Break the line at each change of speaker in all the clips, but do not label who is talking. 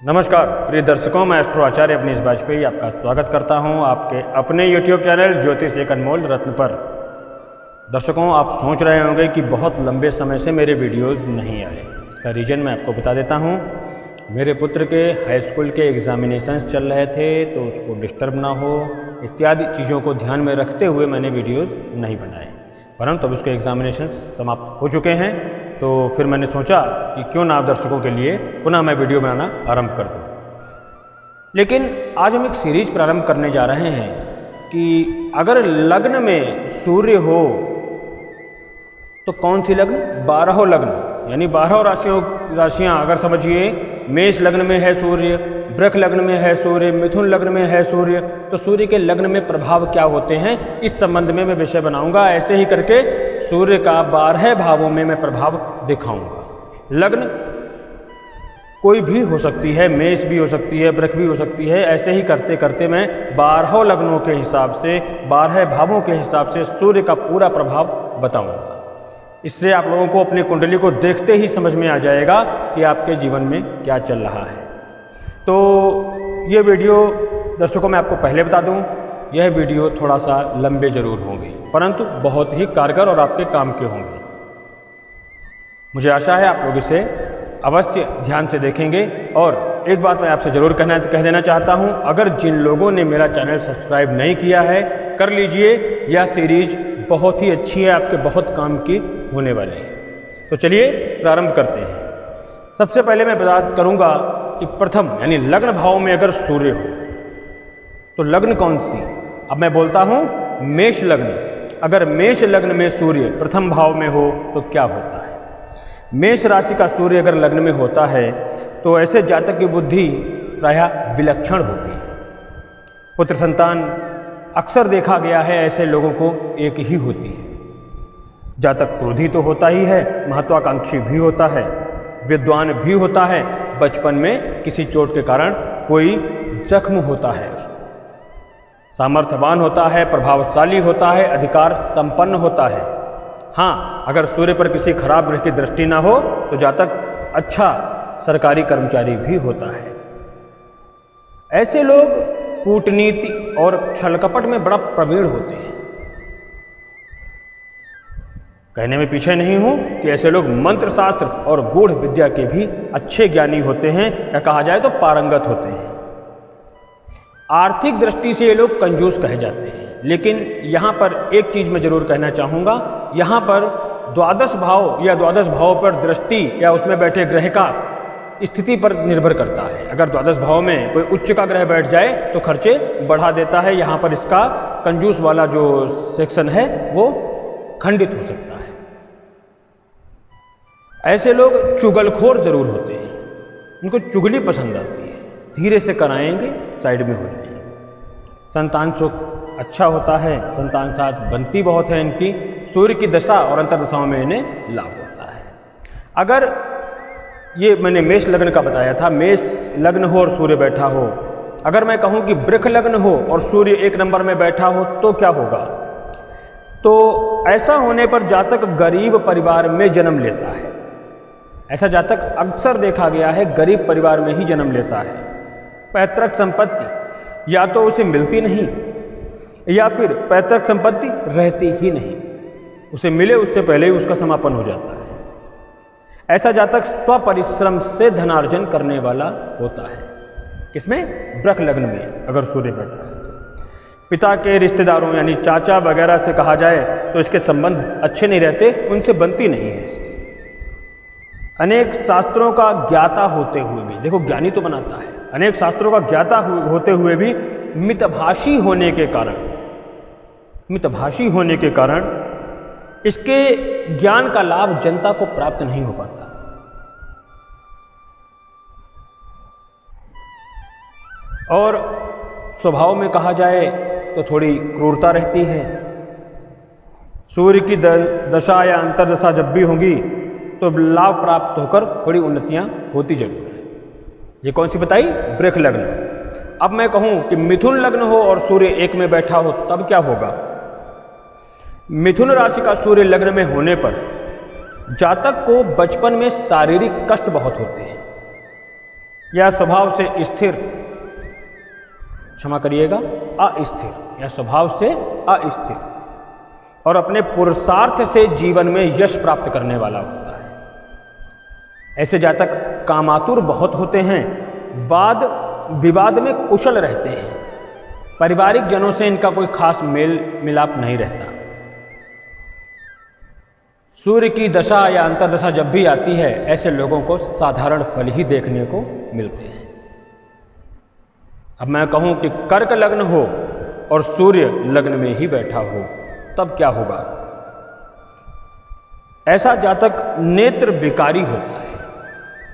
नमस्कार प्रिय दर्शकों, मैं एस्ट्रो आचार्य अवनीश वाजपेयी आपका स्वागत करता हूं आपके अपने YouTube चैनल ज्योतिष एक अनमोल रत्न पर। दर्शकों, आप सोच रहे होंगे कि बहुत लंबे समय से मेरे वीडियोस नहीं आए। इसका रीज़न मैं आपको बता देता हूं। मेरे पुत्र के हाई स्कूल के एग्जामिनेशंस चल रहे थे, तो उसको डिस्टर्ब ना हो इत्यादि चीज़ों को ध्यान में रखते हुए मैंने वीडियोज़ नहीं बनाए। परंतु अब उसके एग्जामिनेशंस समाप्त हो चुके हैं, तो फिर मैंने सोचा कि क्यों ना आप दर्शकों के लिए पुनः मैं वीडियो बनाना आरंभ कर दूं। लेकिन आज हम एक सीरीज प्रारंभ करने जा रहे हैं कि अगर लग्न में सूर्य हो तो कौन सी लग्न? 12 लग्न, यानी 12 राशियां। अगर समझिए मेष लग्न में है सूर्य, वृष लग्न में है सूर्य, मिथुन लग्न में है सूर्य, तो सूर्य के लग्न में प्रभाव क्या होते हैं, इस संबंध में मैं विषय बनाऊंगा। ऐसे ही करके सूर्य का 12 भावों में मैं प्रभाव दिखाऊंगा। लग्न कोई भी हो सकती है, मेष भी हो सकती है, वृष भी हो सकती है। ऐसे ही करते करते मैं 12 लग्नों के हिसाब से, 12 भावों के हिसाब से सूर्य का पूरा प्रभाव बताऊंगा। इससे आप लोगों को अपनी कुंडली को देखते ही समझ में आ जाएगा कि आपके जीवन में क्या चल रहा है। तो ये वीडियो दर्शकों, मैं आपको पहले बता दूं, यह वीडियो थोड़ा सा लंबे जरूर होंगे, परंतु बहुत ही कारगर और आपके काम के होंगे। मुझे आशा है आप लोग इसे अवश्य ध्यान से देखेंगे। और एक बात मैं आपसे जरूर कह देना चाहता हूं, अगर जिन लोगों ने मेरा चैनल सब्सक्राइब नहीं किया है, कर लीजिए। यह सीरीज बहुत ही अच्छी है, आपके बहुत काम की होने वाली है। तो चलिए प्रारंभ करते हैं। सबसे पहले मैं बात करूंगा कि प्रथम यानी लग्न भाव में अगर सूर्य हो तो लग्न कौन सी? अब मैं बोलता हूं मेष लग्न। अगर मेष लग्न में सूर्य प्रथम भाव में हो तो क्या होता है? मेष राशि का सूर्य अगर लग्न में होता है तो ऐसे जातक की बुद्धि प्रायः विलक्षण होती है। पुत्र संतान अक्सर देखा गया है ऐसे लोगों को एक ही होती है। जातक क्रोधी तो होता ही है, महत्वाकांक्षी भी होता है, विद्वान भी होता है, बचपन में किसी चोट के कारण कोई जख्म होता है, उसको सामर्थ्यवान होता है, प्रभावशाली होता है, अधिकार संपन्न होता है। हाँ, अगर सूर्य पर किसी खराब ग्रह की दृष्टि ना हो तो जातक अच्छा सरकारी कर्मचारी भी होता है। ऐसे लोग कूटनीति और छलकपट में बड़ा प्रवीण होते हैं। कहने में पीछे नहीं हूं कि ऐसे लोग मंत्र शास्त्र और गूढ़ विद्या के भी अच्छे ज्ञानी होते हैं, या कहा जाए तो पारंगत होते हैं। आर्थिक दृष्टि से ये लोग कंजूस कहे जाते हैं। लेकिन यहाँ पर एक चीज मैं जरूर कहना चाहूँगा, यहाँ पर द्वादश भाव या द्वादश भाव पर दृष्टि या उसमें बैठे ग्रह का स्थिति पर निर्भर करता है। अगर द्वादश भाव में कोई उच्च का ग्रह बैठ जाए तो खर्चे बढ़ा देता है। यहाँ पर इसका कंजूस वाला जो सेक्शन है वो खंडित हो सकता है। ऐसे लोग चुगलखोर जरूर होते हैं, उनको चुगली पसंद आती है, धीरे से कराएंगे, साइड में हो जाएंगे। संतान सुख अच्छा होता है, संतान साथ बनती बहुत है इनकी। सूर्य की दशा और अंतर्दशाओं में इन्हें लाभ होता है। अगर ये मैंने मेष लग्न का बताया था, मेष लग्न हो और सूर्य बैठा हो। अगर मैं कहूं कि वृष लग्न हो और सूर्य 1 नंबर में बैठा हो तो क्या होगा? तो ऐसा होने पर जातक गरीब परिवार में जन्म लेता है। ऐसा जातक अक्सर देखा गया है, गरीब परिवार में ही जन्म लेता है। पैतृक संपत्ति या तो उसे मिलती नहीं, या फिर पैतृक संपत्ति रहती ही नहीं, उसे मिले उससे पहले ही उसका समापन हो जाता है। ऐसा जातक स्वपरिश्रम से धनार्जन करने वाला होता है। किसमें? वृष लग्न में अगर सूर्य बैठा है। पिता के रिश्तेदारों यानी चाचा वगैरह से कहा जाए तो इसके संबंध अच्छे नहीं रहते, उनसे बनती नहीं है इसकी। अनेक शास्त्रों का ज्ञाता होते हुए भी, देखो ज्ञानी तो बनाता है, अनेक शास्त्रों का ज्ञाता होते हुए भी मितभाषी होने के कारण इसके ज्ञान का लाभ जनता को प्राप्त नहीं हो पाता। और स्वभाव में कहा जाए तो थोड़ी क्रूरता रहती है। सूर्य की दशा या अंतर्दशा जब भी होगी तो लाभ प्राप्त होकर बड़ी उन्नतियां होती जरूर है। ये कौन सी बताई? वृष लग्न। अब मैं कहूं कि मिथुन लग्न हो और सूर्य 1 में बैठा हो तब क्या होगा? मिथुन राशि का सूर्य लग्न में होने पर जातक को बचपन में शारीरिक कष्ट बहुत होते हैं। या स्वभाव से स्थिर, क्षमा करिएगा, अस्थिर या स्वभाव से अस्थिर और अपने पुरुषार्थ से जीवन में यश प्राप्त करने वाला होता है। ऐसे जातक कामातुर बहुत होते हैं, वाद विवाद में कुशल रहते हैं, पारिवारिक जनों से इनका कोई खास मेल मिलाप नहीं रहता। सूर्य की दशा या अंतर्दशा जब भी आती है, ऐसे लोगों को साधारण फल ही देखने को मिलते हैं। अब मैं कहूं कि कर्क लग्न हो और सूर्य लग्न में ही बैठा हो, तब क्या होगा? ऐसा जातक नेत्र विकारी होता है।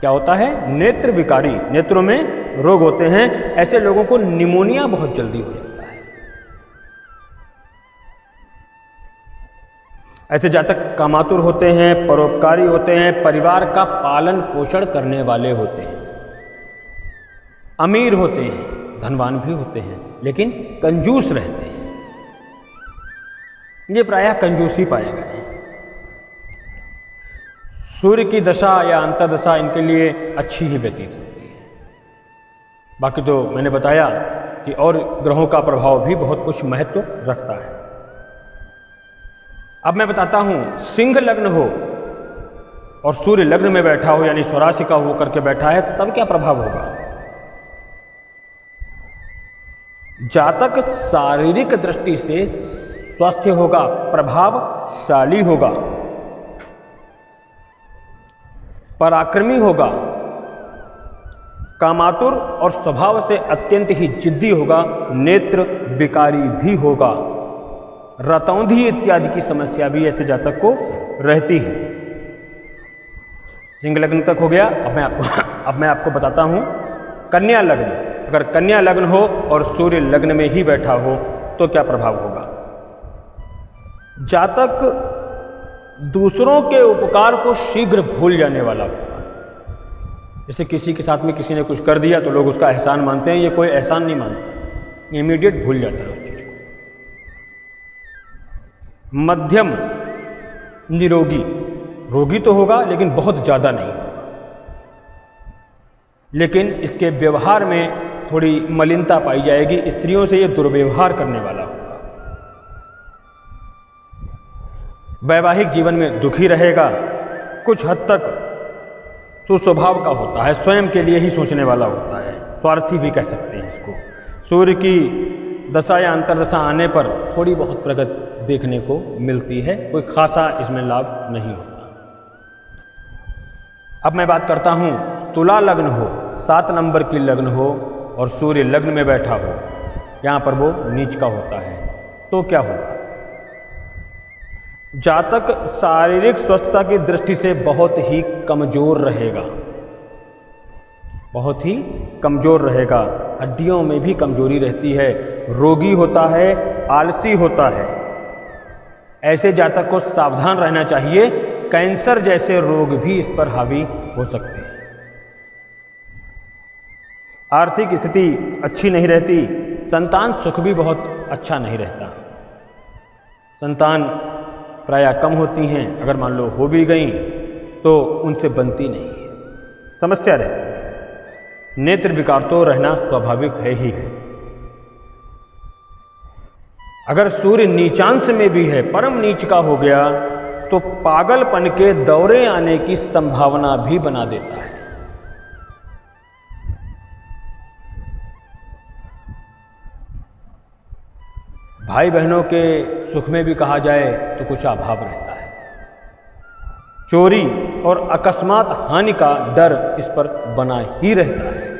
क्या होता है? नेत्र विकारी, नेत्रों में रोग होते हैं। ऐसे लोगों को निमोनिया बहुत जल्दी हो जाता है। ऐसे जातक कामातुर होते हैं, परोपकारी होते हैं, परिवार का पालन पोषण करने वाले होते हैं, अमीर होते हैं, धनवान भी होते हैं, लेकिन कंजूस रहते हैं। ये प्रायः कंजूस ही पाए गए हैं। सूर्य की दशा या अंतर्दशा इनके लिए अच्छी ही व्यतीत होती है। बाकी तो मैंने बताया कि और ग्रहों का प्रभाव भी बहुत कुछ महत्व रखता है। अब मैं बताता हूं, सिंह लग्न हो और सूर्य लग्न में बैठा हो, यानी स्वराशि का होकर के बैठा है, तब क्या प्रभाव होगा? जातक शारीरिक दृष्टि से स्वस्थ होगा, प्रभावशाली होगा, पराक्रमी होगा, कामातुर और स्वभाव से अत्यंत ही जिद्दी होगा, नेत्र विकारी भी होगा, रतौंधी इत्यादि की समस्या भी ऐसे जातक को रहती है। सिंह लग्न तक हो गया। अब मैं आपको बताता हूं कन्या लग्न। अगर कन्या लग्न हो और सूर्य लग्न में ही बैठा हो तो क्या प्रभाव होगा? जातक दूसरों के उपकार को शीघ्र भूल जाने वाला होगा। जैसे किसी के साथ में किसी ने कुछ कर दिया तो लोग उसका एहसान मानते हैं, ये कोई एहसान नहीं मानता, इमीडिएट भूल जाता है उस चीज को। मध्यम निरोगी, रोगी तो होगा लेकिन बहुत ज्यादा नहीं होगा, लेकिन इसके व्यवहार में थोड़ी मलिनता पाई जाएगी। स्त्रियों से यह दुर्व्यवहार करने वाला होगा। वैवाहिक जीवन में दुखी रहेगा, कुछ हद तक सुस्वभाव का होता है, स्वयं के लिए ही सोचने वाला होता है, स्वार्थी भी कह सकते हैं इसको। सूर्य की दशा या अंतर्दशा आने पर थोड़ी बहुत प्रगति देखने को मिलती है, कोई खासा इसमें लाभ नहीं होता। अब मैं बात करता हूं, तुला लग्न हो, 7 नंबर की लग्न हो और सूर्य लग्न में बैठा हो, यहां पर वो नीच का होता है, तो क्या होगा? जातक शारीरिक स्वस्थता की दृष्टि से बहुत ही कमजोर रहेगा, बहुत ही कमजोर रहेगा, हड्डियों में भी कमजोरी रहती है, रोगी होता है, आलसी होता है। ऐसे जातक को सावधान रहना चाहिए, कैंसर जैसे रोग भी इस पर हावी हो सकते हैं। आर्थिक स्थिति अच्छी नहीं रहती, संतान सुख भी बहुत अच्छा नहीं रहता, संतान प्रायः कम होती हैं, अगर मान लो हो भी गई तो उनसे बनती नहीं है, समस्या रहती है। नेत्र विकार तो रहना स्वाभाविक है ही है। अगर सूर्य नीचांश में भी है, परम नीच का हो गया, तो पागलपन के दौरे आने की संभावना भी बना देता है। भाई बहनों के सुख में भी कहा जाए तो कुछ अभाव रहता है। चोरी और अकस्मात हानि का डर इस पर बना ही रहता है।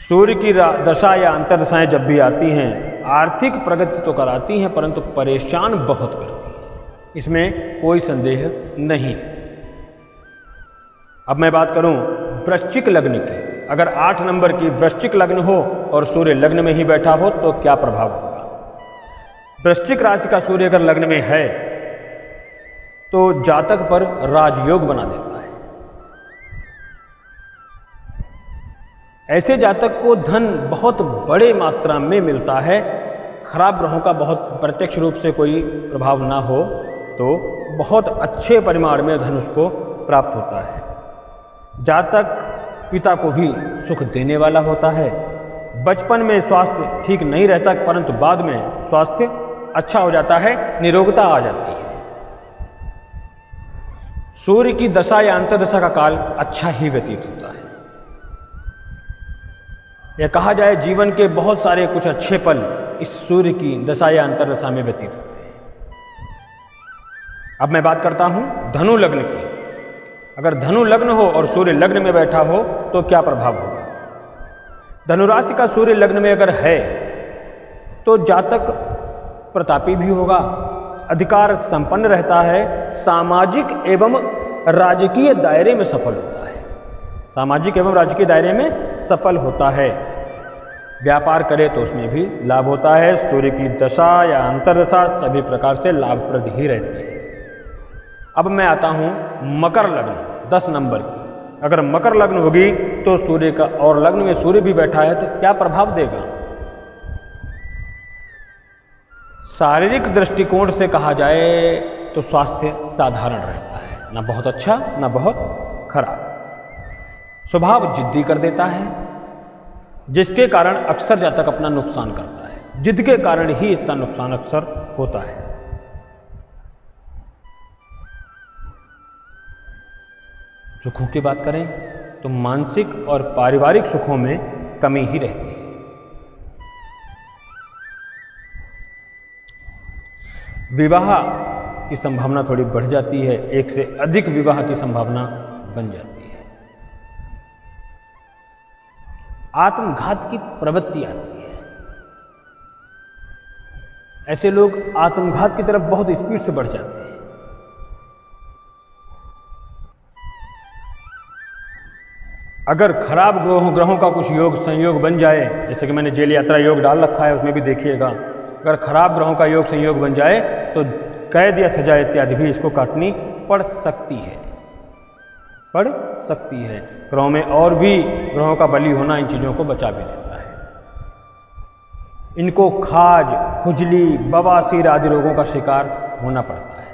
सूर्य की दशा या अंतर्दशाएं जब भी आती हैं, आर्थिक प्रगति तो कराती हैं, परंतु परेशान बहुत करती हैं, इसमें कोई संदेह नहीं है। अब मैं बात करूं वृश्चिक लग्न की। अगर 8 नंबर की वृश्चिक लग्न हो और सूर्य लग्न में ही बैठा हो तो क्या प्रभाव होगा? वृश्चिक राशि का सूर्य अगर लग्न में है तो जातक पर राजयोग बना देता है। ऐसे जातक को धन बहुत बड़े मात्रा में मिलता है। खराब ग्रहों का बहुत प्रत्यक्ष रूप से कोई प्रभाव ना हो तो बहुत अच्छे परिमाण में धन उसको प्राप्त होता है। जातक पिता को भी सुख देने वाला होता है। बचपन में स्वास्थ्य ठीक नहीं रहता, परंतु बाद में स्वास्थ्य अच्छा हो जाता है, निरोगता आ जाती है। सूर्य की दशा या अंतर्दशा का काल अच्छा ही व्यतीत होता है। यह कहा जाए जीवन के बहुत सारे कुछ अच्छे पल इस सूर्य की दशा या अंतर्दशा में व्यतीत होते हैं। अब मैं बात करता हूं धनु लग्न की। अगर धनु लग्न हो और सूर्य लग्न में बैठा हो तो क्या प्रभाव होगा? धनुराशि का सूर्य लग्न में अगर है तो जातक प्रतापी भी होगा, अधिकार संपन्न रहता है, सामाजिक एवं राजकीय दायरे में सफल होता है। सामाजिक एवं राजकीय दायरे में सफल होता है। व्यापार करे तो उसमें भी लाभ होता है। सूर्य की दशा या अंतर्दशा सभी प्रकार से लाभप्रद ही रहती है। अब मैं आता हूं मकर लग्न 10 नंबर की। अगर मकर लग्न होगी तो सूर्य का, और लग्न में सूर्य भी बैठा है, तो क्या प्रभाव देगा? शारीरिक दृष्टिकोण से कहा जाए तो स्वास्थ्य साधारण रहता है, ना बहुत अच्छा ना बहुत खराब। स्वभाव जिद्दी कर देता है, जिसके कारण अक्सर जातक अपना नुकसान करता है। जिद के कारण ही इसका नुकसान अक्सर होता है। सुखों की बात करें तो मानसिक और पारिवारिक सुखों में कमी ही रहती है। विवाह की संभावना थोड़ी बढ़ जाती है, एक से अधिक विवाह की संभावना बन जाती है। आत्मघात की प्रवृत्ति आती है। ऐसे लोग आत्मघात की तरफ बहुत स्पीड से बढ़ जाते हैं। अगर खराब ग्रहों का कुछ योग संयोग बन जाए, जैसे कि मैंने जेल यात्रा योग डाल रखा है, उसमें भी देखिएगा, अगर खराब ग्रहों का योग संयोग बन जाए तो कैद या सजा इत्यादि भी इसको काटनी पड़ सकती है, पड़ सकती है। ग्रहों में और भी ग्रहों का बली होना इन चीज़ों को बचा भी लेता है। इनको खाज, खुजली, बवासीर आदि रोगों का शिकार होना पड़ता है।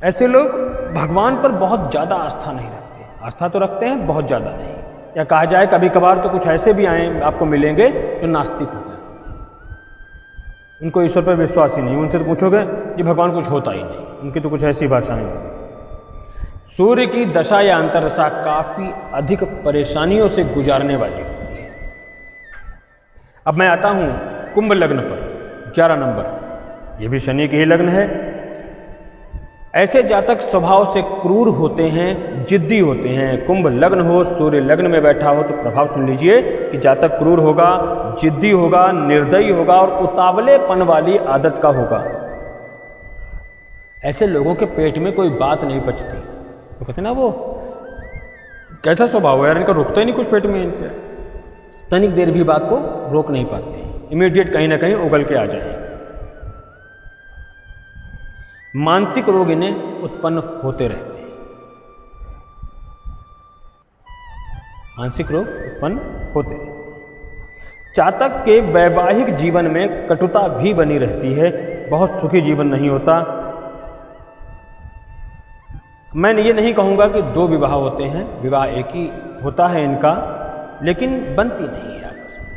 ऐसे लोग भगवान पर बहुत ज़्यादा आस्था नहीं रखते। आस्था तो रखते हैं, बहुत ज़्यादा नहीं। या कहा जाए कभी कभार तो कुछ ऐसे भी आए आपको मिलेंगे जो नास्तिक हो गए, उनको ईश्वर पर विश्वास ही नहीं। उनसे तो पूछोगे कि भगवान कुछ होता ही नहीं, उनकी तो कुछ ऐसी भाषाएं हैं। सूर्य की दशा या अंतर्दशा काफ़ी अधिक परेशानियों से गुजारने वाली होती है। अब मैं आता हूँ कुंभ लग्न पर 11 नंबर। यह भी शनि की ही लग्न है। ऐसे जातक स्वभाव से क्रूर होते हैं, जिद्दी होते हैं। कुंभ लग्न हो, सूर्य लग्न में बैठा हो तो प्रभाव सुन लीजिए कि जातक क्रूर होगा, जिद्दी होगा, निर्दयी होगा और उतावलेपन वाली आदत का होगा। ऐसे लोगों के पेट में कोई बात नहीं पचती। तो कहते ना वो कैसा स्वभाव है यार, इनका रुकता ही नहीं कुछ पेट में, इनके तनिक देर भी बात को रोक नहीं पाते, इमीडिएट कहीं ना कहीं उगल के आ जाए। मानसिक रोग इन्हें उत्पन्न होते रहते हैं। मानसिक रोग उत्पन्न होते रहते हैं। जातक के वैवाहिक जीवन में कटुता भी बनी रहती है, बहुत सुखी जीवन नहीं होता। मैं ये नहीं कहूँगा कि 2 विवाह होते हैं, विवाह एक ही होता है इनका, लेकिन बनती नहीं है आपस में।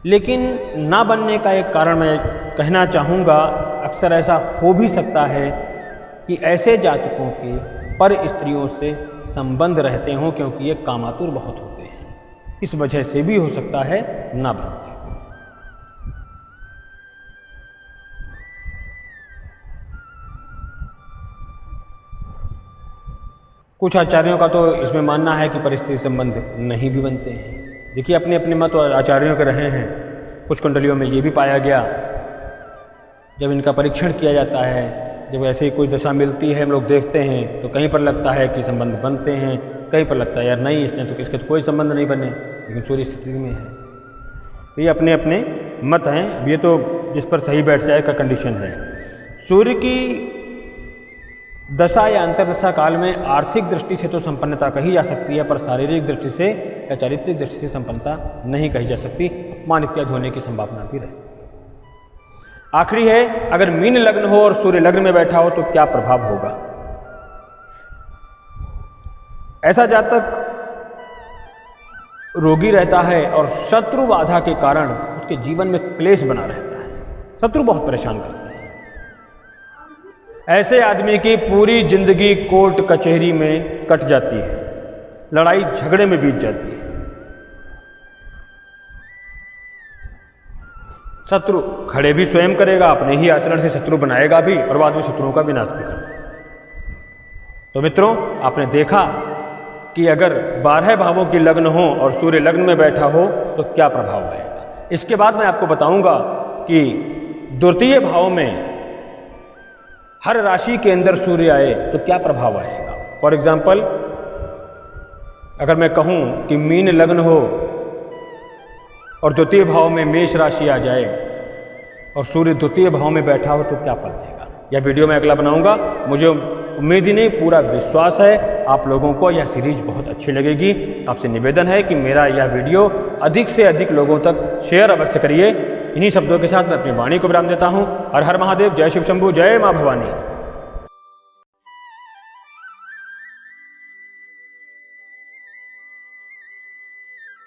लेकिन ना बनने का एक कारण मैं कहना चाहूँगा, अक्सर ऐसा हो भी सकता है कि ऐसे जातकों के पर स्त्रियों से संबंध रहते हों, क्योंकि ये कामातुर बहुत होते हैं। इस वजह से भी हो सकता है ना बनते हो। कुछ आचार्यों का तो इसमें मानना है कि परिस्थिति संबंध नहीं भी बनते हैं। देखिए अपने अपने मत आचार्यों के रहे हैं। कुछ कुंडलियों में ये भी पाया गया, जब इनका परीक्षण किया जाता है, जब ऐसे ही कोई दशा मिलती है, हम लोग देखते हैं तो कहीं पर लगता है कि संबंध बनते हैं, कहीं पर लगता है यार नहीं, इसके तो कोई संबंध नहीं बने, लेकिन सूर्य स्थिति में है। तो ये अपने अपने मत हैं। अब ये तो जिस पर सही बैठ जाए का कंडीशन है। सूर्य की दशा या अंतर्दशा काल में आर्थिक दृष्टि से तो संपन्नता कही जा सकती है, पर शारीरिक दृष्टि से या चारित्रिक दृष्टि से संपन्नता नहीं कही जा सकती। अपमान इत्यादि होने की संभावना भी रहती है। आखिरी है, अगर मीन लग्न हो और सूर्य लग्न में बैठा हो तो क्या प्रभाव होगा। ऐसा जातक रोगी रहता है और शत्रु बाधा के कारण उसके जीवन में क्लेश बना रहता है, शत्रु बहुत परेशान करते हैं। ऐसे आदमी की पूरी जिंदगी कोर्ट कचहरी में कट जाती है, लड़ाई झगड़े में बीत जाती है। शत्रु खड़े भी स्वयं करेगा, अपने ही आचरण से शत्रु बनाएगा भी और बाद में शत्रुओं का विनाश भी कर देगा। तो मित्रों, आपने देखा कि अगर 12 भावों की लग्न हो और सूर्य लग्न में बैठा हो तो क्या प्रभाव आएगा। इसके बाद मैं आपको बताऊंगा कि द्वितीय भाव में हर राशि के अंदर सूर्य आए तो क्या प्रभाव आएगा। फॉर एग्जाम्पल, अगर मैं कहूं कि मीन लग्न हो और द्वितीय भाव में मेष राशि आ जाए और सूर्य द्वितीय भाव में बैठा हो तो क्या फल देगा, यह वीडियो मैं अगला बनाऊंगा। मुझे उम्मीद ही नहीं, पूरा विश्वास है आप लोगों को यह सीरीज बहुत अच्छी लगेगी। आपसे निवेदन है कि मेरा यह वीडियो अधिक से अधिक लोगों तक शेयर अवश्य करिए। इन्हीं शब्दों के साथ मैं अपनी वाणी को विराम देता हूँ। हर हर महादेव, जय शिव शंभू, जय माँ भवानी।